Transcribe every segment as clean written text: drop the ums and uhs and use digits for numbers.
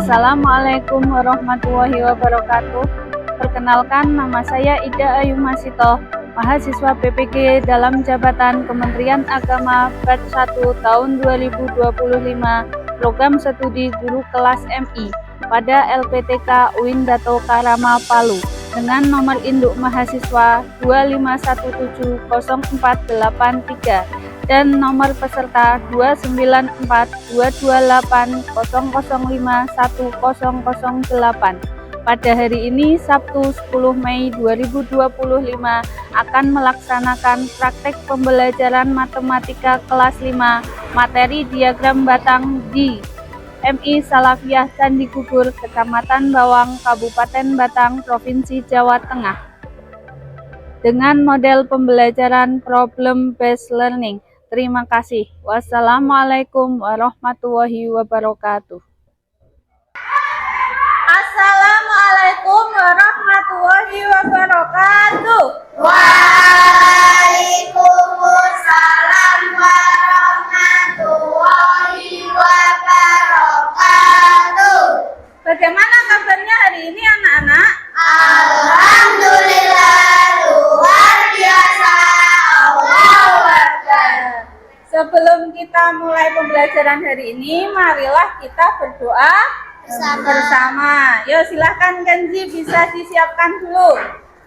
Assalamualaikum warahmatullahi wabarakatuh. Perkenalkan, nama saya Ida Ayu Masito, mahasiswa PPG dalam jabatan Kementerian Agama Batch 1 tahun 2025, program studi guru kelas MI pada LPTK UIN Dato Karama Palu dengan nomor induk mahasiswa 251704883 dan nomor peserta 2942280051008. Pada hari ini, Sabtu 10 Mei 2025, akan melaksanakan praktek pembelajaran matematika kelas 5, materi diagram batang di MI Salafiyah Candi Gugur, Kecamatan Bawang, Kabupaten Batang, Provinsi Jawa Tengah, dengan model pembelajaran problem based learning. Terima kasih. Wassalamualaikum warahmatullahi wabarakatuh. Assalamualaikum warahmatullahi wabarakatuh. Waalaikumsalam warahmatullahi wabarakatuh. Bagaimana kabarnya hari ini anak-anak? Alhamdulillah, luar biasa. Allahu Akbar. Sebelum kita mulai pembelajaran hari ini, marilah kita berdoa bersama. Yuk, silahkan Kenzi, bisa disiapkan dulu.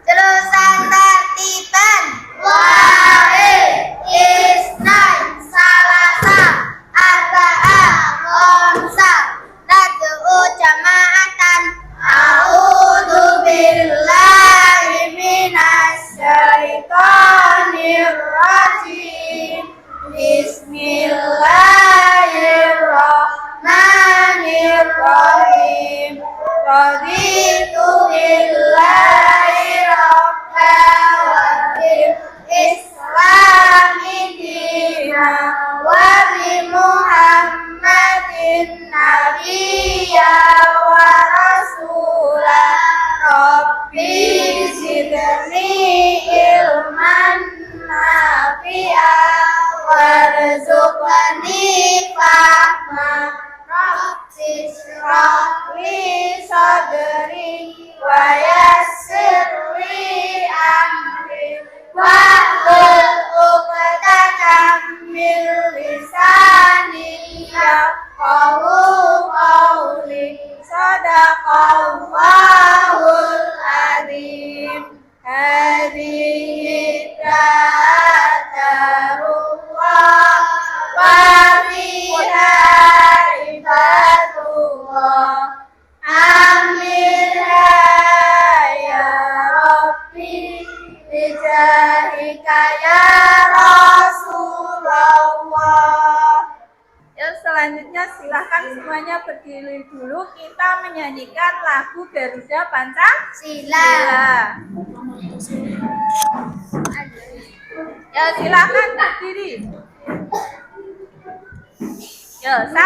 Terusan tertiban. Wahid, Isnain, Salasa, Arba'a, Khamsa, Nad'u jama'atan. A'udzu billahi minasy syaithanir rajim. Bismillahirrahmanirrahim. Raditu billahi rabba wa bil islami dina wa bi Muhammadin nabiyya wa rasula. Rabbi zidni ilman nafi'a warzuqni fahma. Rabbi shrah li sadri wa yassir li amri wahlul 'uqdatam min lisani yafqahu qawli. Shadaqallahul azim. Hadhihi da'atullah wa biha ibadullah. Amirha ya Rabbi bijahika ya Rasulullah. Yuk, selanjutnya silahkan semuanya berdiri dulu. Kita menyanyikan lagu Garuda Pancasila. Ya, silahkan berdiri. Yuk, 1,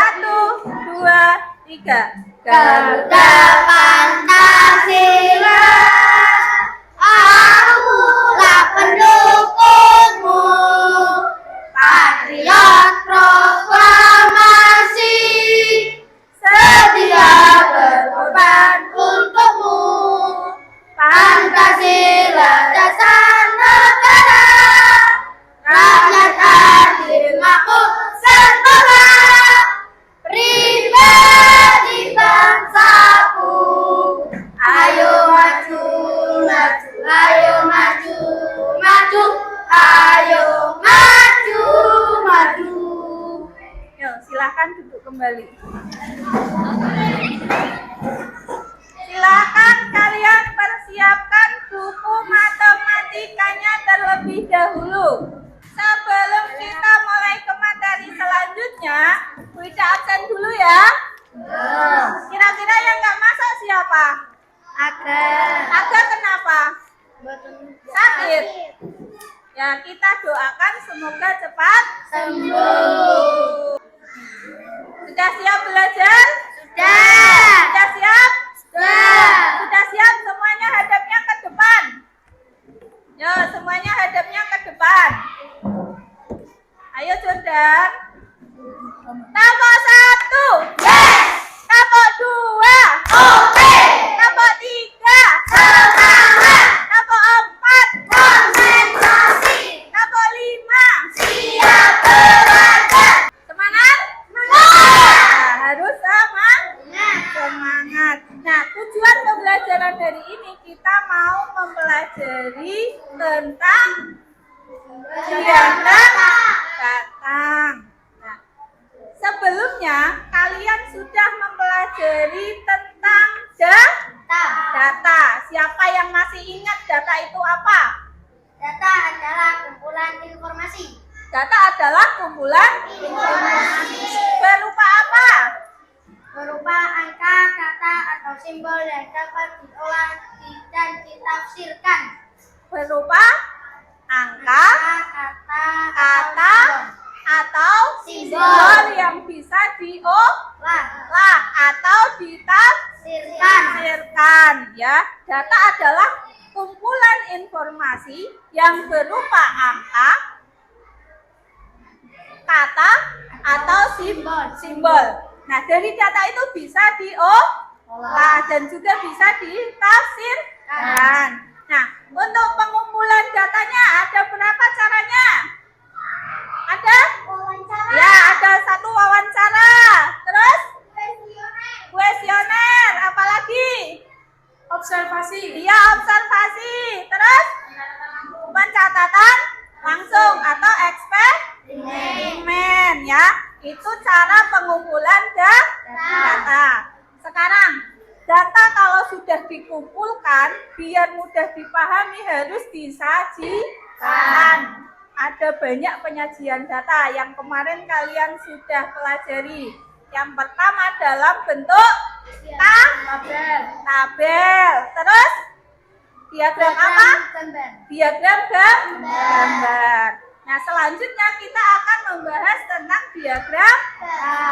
2, 3. Garuda Pancasila, akulah pendukungmu. Patriot proklamasi, setia berkorban untukmu. Pancasila dasar negara, rakyat adil makmur sejahtera. Pribadi bangsaku, ayo maju, maju, ayo maju, maju, ayo maju, maju. Yuk, silahkan duduk kembali. Silakan kalian persiapkan buku matematikanya terlebih dahulu. Sebelum kita mulai ke materi selanjutnya, Wida absen dulu ya. Kira-kira yang nggak masuk siapa? Aga kenapa? Sakit. Ya, kita doakan semoga cepat sembuh. Sudah siap belajar? Sudah siap? Sudah siap? Semuanya hadapnya ke depan. Yo, semuanya hadapnya ke depan. Ayo Jordan. Tampok 1. Tampok 2. mempelajari tentang diagram batang. Nah, sebelumnya kalian sudah mempelajari tentang data. Siapa yang masih ingat data itu apa? Data adalah kumpulan informasi. Data adalah kumpulan informasi. Berupa apa? Berupa angka, kata, atau simbol yang dapat diolah dan ditafsirkan. Berupa angka, kata, atau simbol yang bisa diolah atau ditafsirkan. Ya, data adalah kumpulan informasi yang berupa angka, kata, atau simbol. Nah, dari data itu bisa diolah dan juga bisa ditafsirkan. Nah, untuk pengumpulan datanya ada berapa caranya? Ada? Ya, ada 1 wawancara. Terus? Kuesioner. Apalagi? Observasi. Iya, observasi. Terus? Pencatatan langsung atau eksperimen, ya. Itu cara pengumpulan data. Sekarang, data kalau sudah dikumpulkan, biar mudah dipahami harus disajikan. Ada banyak penyajian data yang kemarin kalian sudah pelajari. Yang pertama dalam bentuk tabel. Terus diagram apa? Diagram gambar. Nah, selanjutnya kita akan membahas tentang diagram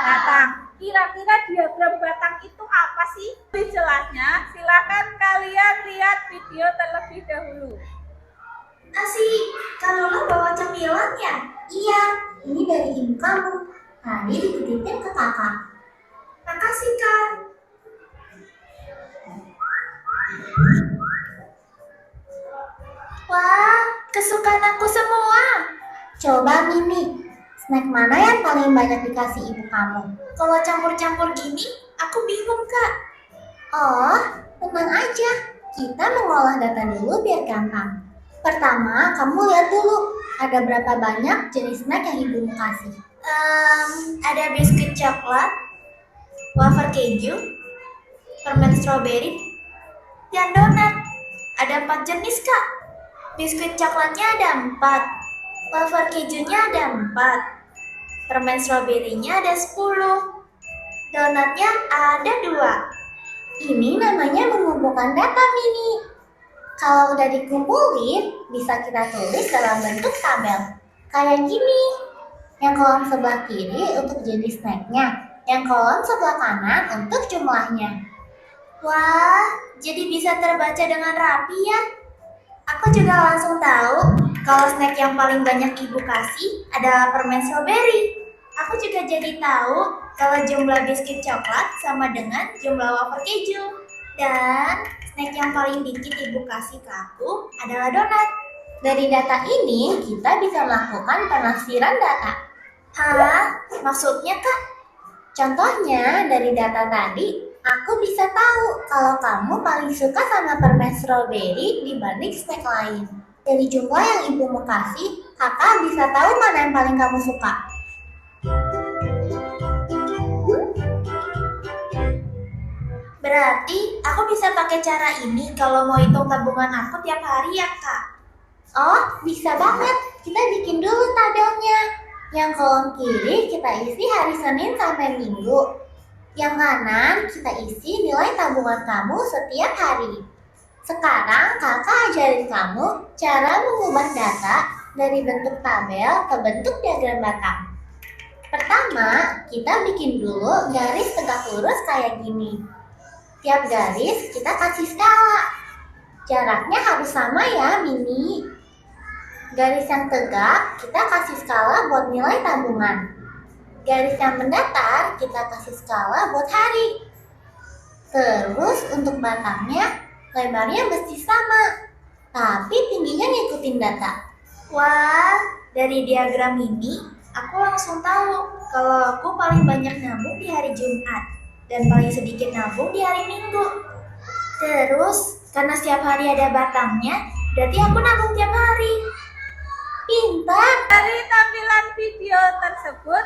batang. Kira-kira diagram batang itu apa sih? Lebih jelasnya, silakan kalian lihat video terlebih dahulu. Asik, kalau lo bawa cemilan ya? Iya, ini dari ibu kamu. Tadi dititipin ke kakak. Makasih, Kak. Wah, kesukaan aku semua. Coba Mimi, snack mana yang paling banyak dikasih ibu kamu? Kalau campur-campur gini, aku bingung, Kak. Oh, tenang aja. Kita mengolah data dulu biar gampang. Pertama, kamu lihat dulu ada berapa banyak jenis snack yang ibumu kasih. Ada biskuit coklat, wafer keju, permen stroberi, dan donat. Ada 4 jenis, Kak. Biskuit coklatnya ada 4, wafer kejunya ada 4, permen stroberinya ada 10, donatnya ada 2. Ini namanya mengumpulkan data, Mini. Kalau udah dikumpulin, bisa kita tulis dalam bentuk tabel. Kayak gini. Yang kolom sebelah kiri untuk jenis snacknya, yang kolom sebelah kanan untuk jumlahnya. Wah, jadi bisa terbaca dengan rapi ya. Aku juga langsung tahu kalau snack yang paling banyak ibu kasih adalah permen strawberry. Aku juga jadi tahu kalau jumlah biskuit coklat sama dengan jumlah wafer keju. Dan snack yang paling dikit ibu kasih ke aku adalah donat. Dari data ini kita bisa melakukan penafsiran data. Hah? Maksudnya, Kak? Contohnya dari data tadi, aku bisa tahu kalau kamu paling suka sama permen strawberry dibanding snack lain. Dari jumlah yang ibumu kasih, kakak bisa tahu mana yang paling kamu suka. Berarti aku bisa pakai cara ini kalau mau hitung tabungan aku tiap hari ya, Kak? Oh, bisa banget. Kita bikin dulu tabelnya. Yang kolom kiri kita isi hari Senin sampai Minggu. Yang kanan kita isi nilai tabungan kamu setiap hari. Sekarang kakak ajarin kamu cara mengubah data dari bentuk tabel ke bentuk diagram batang. Pertama, kita bikin dulu garis tegak lurus kayak gini. Tiap garis kita kasih skala. Jaraknya harus sama ya, Mini. Garis yang tegak kita kasih skala buat nilai tabungan. Garis yang mendatar kita kasih skala buat hari. Terus untuk batangnya lebarnya mesti sama, tapi tingginya ngikutin data. Wah, dari diagram ini aku langsung tahu kalau aku paling banyak nabung di hari Jumat dan paling sedikit nabung di hari Minggu. Terus karena setiap hari ada batangnya Berarti aku nabung tiap hari. Pintar. Dari tampilan video tersebut,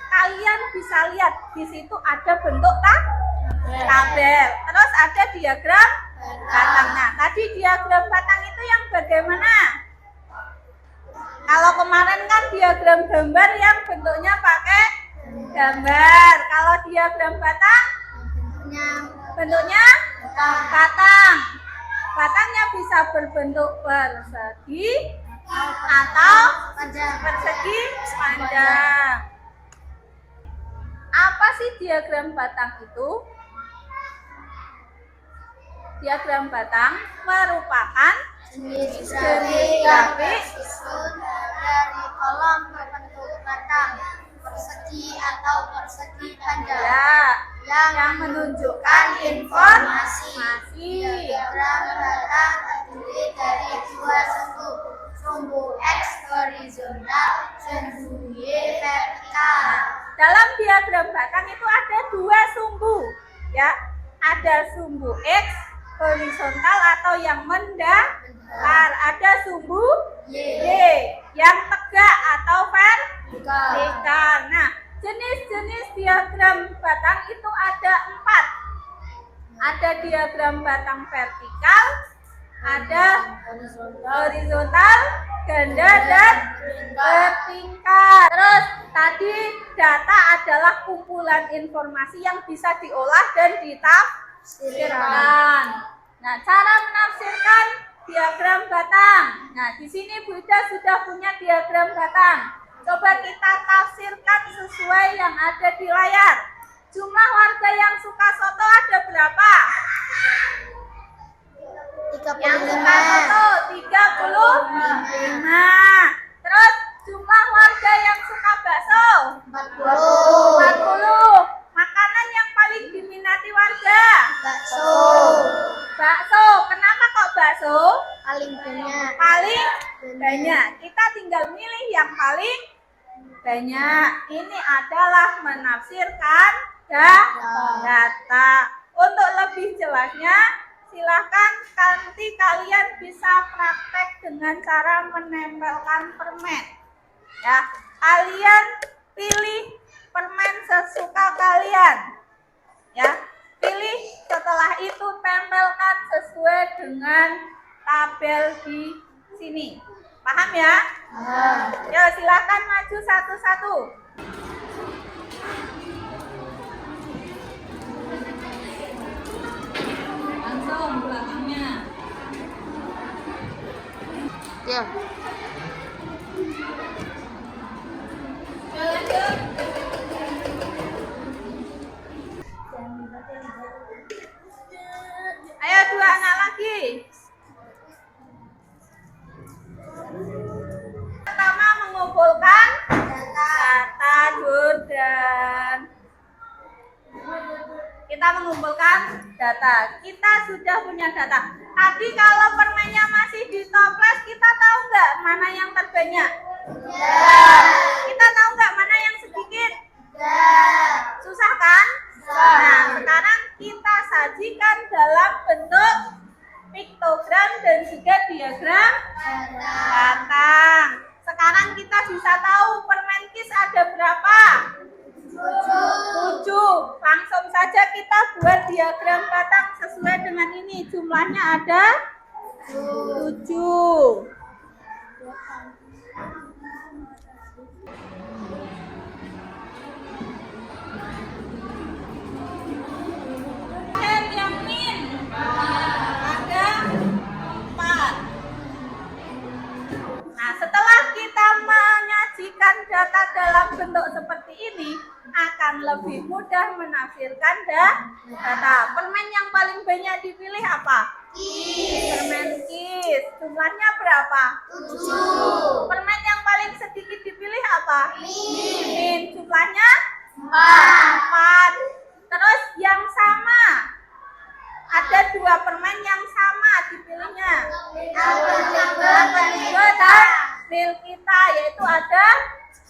kalian bisa lihat di situ ada bentuk tabel. Terus ada diagram batang. Nah, tadi diagram batang itu yang bagaimana? Kalau kemarin kan diagram gambar yang bentuknya pakai gambar. Kalau diagram batang, bentuknya batang. Batangnya bisa berbentuk persegi atau persegi panjang. Apa sih diagram batang itu? Diagram batang merupakan jenis grafik dari kolom berbentuk batang, persegi atau persegi panjang. ya, yang menunjukkan informasi. Diagram batang terdiri dari dua sumbu, sumbu X horizontal, sumbu Y vertikal. Dalam diagram batang itu ada dua sumbu, ya. Ada sumbu X horizontal atau yang mendatar, ada sumbu Y yang tegak atau vertikal. Nah, jenis-jenis diagram batang itu ada 4. Ada diagram batang vertikal, ada horizontal, ganda, dan bertingkat. Terus tadi data adalah kumpulan informasi yang bisa diolah dan ditafsirkan. Nah, cara menafsirkan diagram batang. Nah, di sini Bu Ida sudah punya diagram batang. Coba kita tafsirkan sesuai yang ada di layar. Jumlah warga yang suka soto ada berapa? Yang suka soto 35. Terus jumlah warga yang suka bakso 40. Makanan yang paling diminati warga? Bakso. Kenapa kok bakso? Paling banyak. Paling banyak. Kita tinggal milih yang paling banyak. Ini adalah menafsirkan data. Untuk lebih jelasnya, silahkan nanti kalian bisa praktek dengan cara menempelkan permen. Ya, kalian pilih permen sesuka kalian. Ya, pilih, setelah itu tempelkan sesuai dengan tabel di sini. Paham ya? Ya, silakan maju satu-satu. Langsung belakangnya. Ya. Lanjut. Ayo, 2 anak lagi. Pertama, mengumpulkan data Jordan. Kita mengumpulkan data. Kita sudah punya data. Tapi kalau permennya masih di toples, kita tahu nggak mana yang terbanyak? Kita tahu nggak mana yang sedikit? Susah kan? Nah, sekarang kita sajikan dalam bentuk piktogram dan juga diagram batang. Sekarang kita bisa tahu permen kis ada berapa? 7. Langsung saja kita buat diagram batang sesuai dengan ini. Jumlahnya ada 7. Yang min ada 4. Nah, setelah kita menyajikan data dalam bentuk seperti ini, akan lebih mudah menafsirkan data. Permen yang paling banyak dipilih apa? Permen kis. Jumlahnya berapa? 7. Permen yang paling sedikit dipilih apa? Min. Jumlahnya 4. Terus yang sama. Ada 2 permen yang sama dipilihnya. Dan mil kita, yaitu ada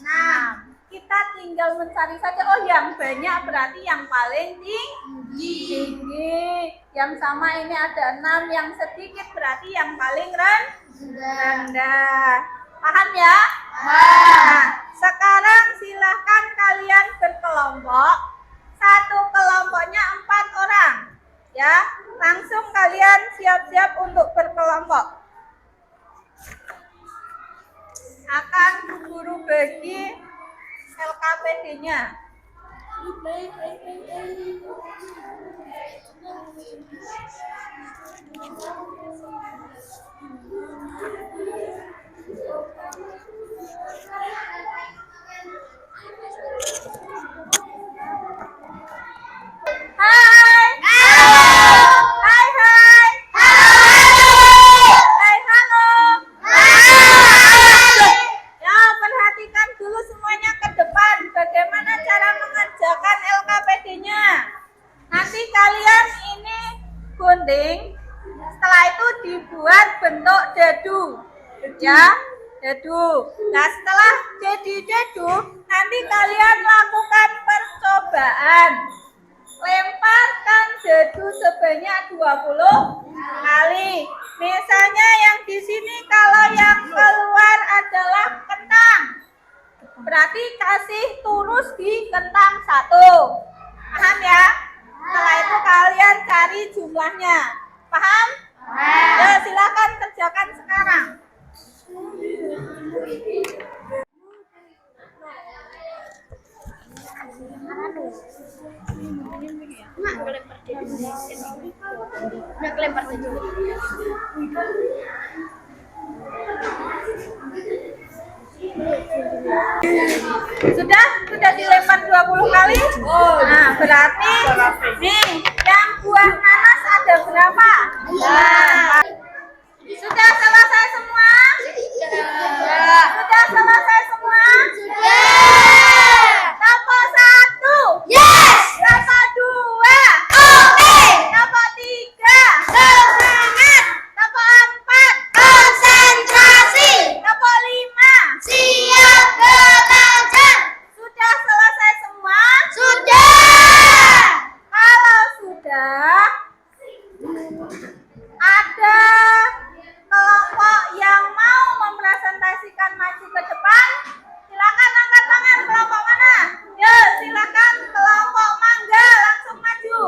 6. Kita tinggal mencari saja. Oh, yang banyak berarti yang paling tinggi. Yang sama ini ada 6, yang sedikit berarti yang paling rendah. Rendah. Paham ya? Nah, sekarang silahkan kalian berkelompok. Satu kelompoknya 4 orang. Ya, langsung kalian siap-siap untuk berkelompok. Akan guru bagi LKPD-nya. Hai. Hai, hai. Hai, halo. Ya, perhatikan dulu semuanya ke depan. Bagaimana cara mengerjakan LKPD-nya. Nanti kalian ini gunting. Setelah itu dibuat bentuk dadu. Ya, dadu. Nah, setelah jadi dadu, nanti kalian lakukan percobaan. Lemparkan dadu sebanyak 20 kali. Misalnya yang di sini kalau yang keluar adalah kentang. Berarti kasih turus di kentang 1. Paham ya? Setelah itu kalian cari jumlahnya. Paham? Ya, silakan kerjakan sekarang. Sudah dilempar 20 kali? Nah, berarti nih, yang buah nanas ada berapa? Sudah selesai semua? Sudah selesai semua? Kelompok 1. Yes! Kelompok 2. Oke! Kelompok 3. Semangat! Kelompok 4. Konsentrasi! Kelompok 5. Siap belajar! Sudah selesai semua? Sudah! Kalau sudah, ada kelompok yang mau mempresentasikan maju ke depan. Silakan angkat tangan. Kelompok mana? Ya, silakan kelompok mangga langsung maju.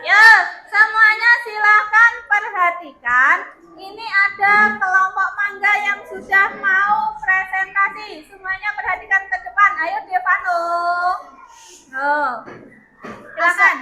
Ya, semuanya silakan perhatikan. Ini ada kelompok mangga yang sudah mau presentasi. Semuanya perhatikan ke depan. Ayo Devano. Silakan.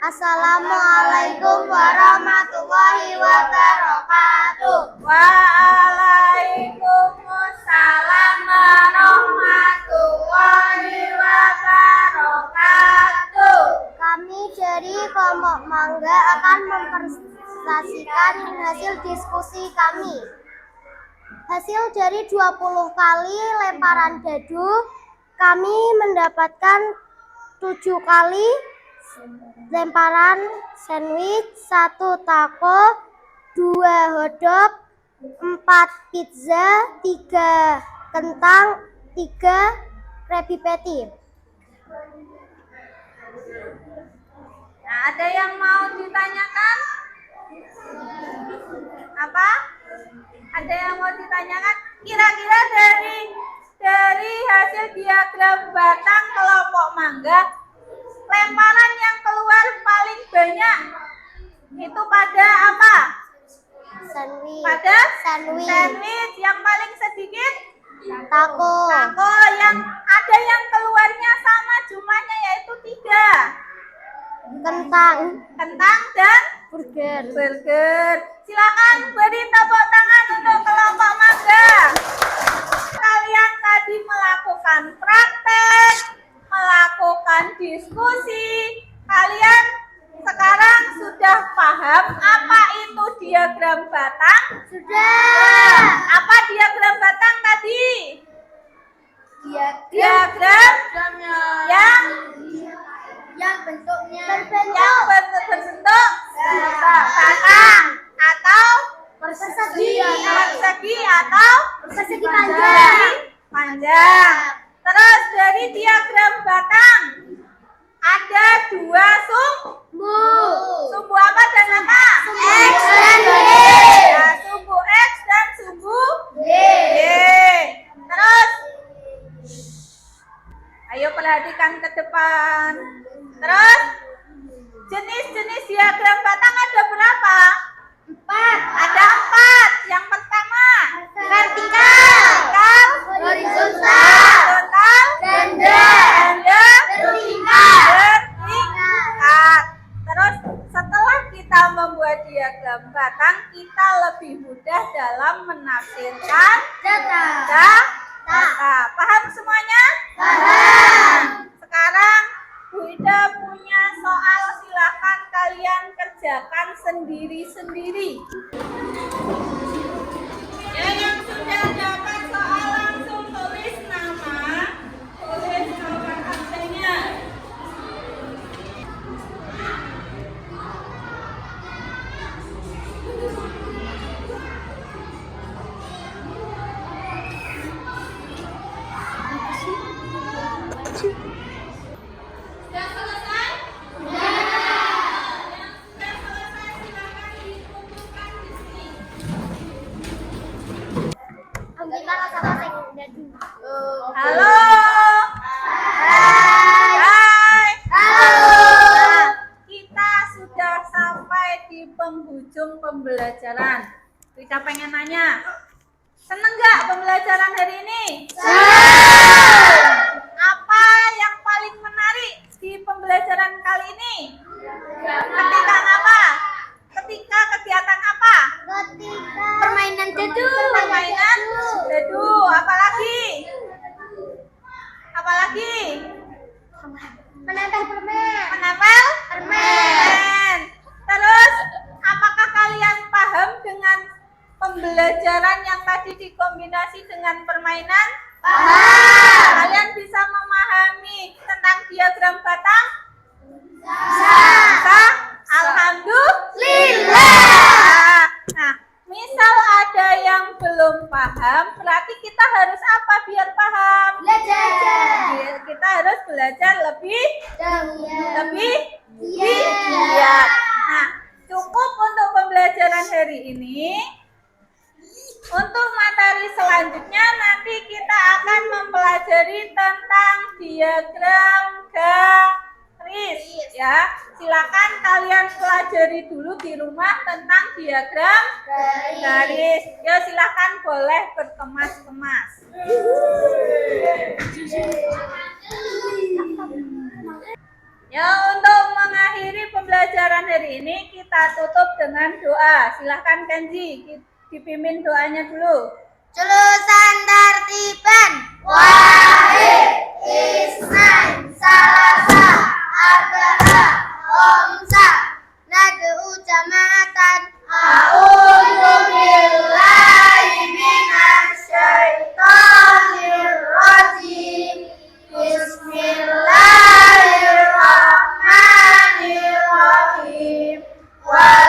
Assalamualaikum warahmatullahi wabarakatuh. Waalaikumsalam warahmatullahi wabarakatuh. Kami dari kelompok mangga akan mempresentasikan hasil diskusi kami. Hasil dari 20 kali lemparan dadu, kami mendapatkan 7 kali lemparan sandwich, 1 taco, 2 hotdog, 4 pizza, 3 kentang, 3 Krabby Patty. Nah, ada yang mau ditanyakan? Apa? Ada yang mau ditanyakan? Kira-kira dari hasil diagram batang kelompok mangga, lemparan yang keluar paling banyak itu pada apa? Sandwich. Pada Sandwich. sandwich. Yang paling sedikit? Taco. Taco. Yang ada yang keluarnya sama jumlahnya yaitu 3. Kentang. Kentang dan burger. Silakan beri tepuk tangan untuk kelompok mangga. Kalian tadi melakukan praktek, melakukan diskusi. Kalian sekarang sudah paham apa itu diagram batang? Sudah. Apa diagram batang tadi? Diagram Yang bentuknya yang berbentuk batang atau persegi atau persegi panjang. Terus dari diagram batang ada 2 sumbu apa dan apa? X dan Y. Ya, sumbu X perhatikan ke depan. Terus, jenis-jenis diagram batang ada berapa? 4. Ada 4. Yang pertama, Vertikal. horizontal, Ganda. vertikal. Terus setelah kita membuat diagram batang, kita lebih mudah dalam menafsirkan data. Paham semuanya? Paham. Sekarang Bu Ida punya soal, silakan kalian kerjakan sendiri-sendiri. Ya, yang sudah dapat soal langsung tulis nama, tulis nomor absennya. Sudah selesai? Yang sudah selesai silakan dikumpulkan di sini. Halo. Hai. Nah, kita sudah sampai di penghujung pembelajaran. Kita pengen nanya, seneng nggak pembelajaran hari ini? Apa yang paling menarik di pembelajaran kali ini? Ketika apa? Ketika kegiatan apa? Permainan Permainan dadu. Apalagi? Apalagi? Menempel permen. Menempel permen. Terus, apakah kalian paham dengan pembelajaran yang tadi dikombinasi dengan permainan? Paham. Kalian bisa memahami tentang diagram batang? Bisa. Bisa? Alhamdulillah. Nah, misal ada yang belum paham, berarti kita harus apa biar paham? Belajar. Kita harus belajar lebih Giat. giat. Nah, cukup untuk pembelajaran hari ini. Untuk materi selanjutnya nanti kita akan mempelajari tentang diagram garis ya. Silakan kalian pelajari dulu di rumah tentang diagram garis. Ya, silakan boleh berkemas-kemas. Ya, untuk mengakhiri pembelajaran hari ini kita tutup dengan doa. Silakan Kenji dipimpin doanya dulu. Julusan tertiban. Wahid, Isnain, Salasa, Arba'a, Khamsa, Nad'u jama'atan. A'udzu billahi minasyaitonir rajim. Bismillahirrahmanirrahim. Wa